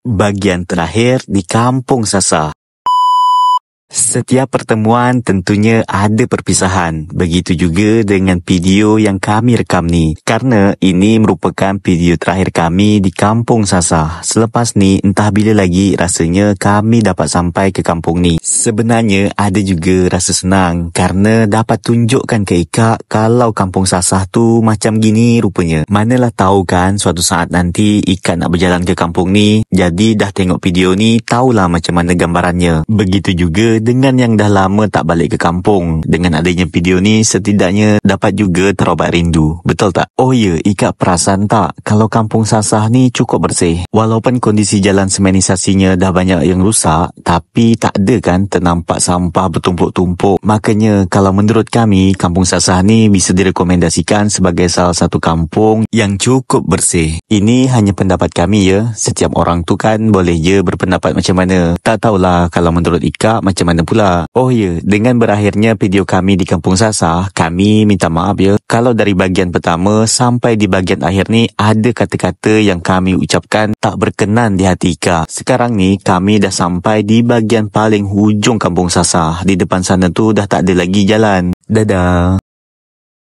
Bagian terakhir di Kampung Sasa. Setiap pertemuan tentunya ada perpisahan. Begitu juga dengan video yang kami rekam ni. Karena ini merupakan video terakhir kami di Kampung Sasa. Selepas ni entah bila lagi rasanya kami dapat sampai ke kampung ni. Sebenarnya ada juga rasa senang karena dapat tunjukkan ke Ika kalau Kampung Sasa tu macam gini rupanya. Manalah tahu kan suatu saat nanti Ika nak berjalan ke kampung ni. Jadi dah tengok video ni tahulah macam mana gambarannya. Begitu juga dengan yang dah lama tak balik ke kampung. Dengan adanya video ni setidaknya dapat juga terobat rindu. Betul tak? Oh ya, Ika perasan tak kalau Kampung Sasa ni cukup bersih. Walaupun kondisi jalan semanisasinya dah banyak yang rusak, tapi tak ada kan ternampak sampah bertumpuk-tumpuk. Makanya kalau menurut kami, Kampung Sasa ni bisa direkomendasikan sebagai salah satu kampung yang cukup bersih. Ini hanya pendapat kami ya. Setiap orang tu kan boleh je berpendapat macam mana. Tak tahulah kalau menurut Ika macam mana pula. Oh ya, dengan berakhirnya video kami di Kampung Sasa, kami minta maaf ya kalau dari bahagian pertama sampai di bahagian akhir ni ada kata-kata yang kami ucapkan tak berkenan di hati Ika. Sekarang ni kami dah sampai di bahagian paling hujung Kampung Sasa. Di depan sana tu dah tak ada lagi jalan. Dadah.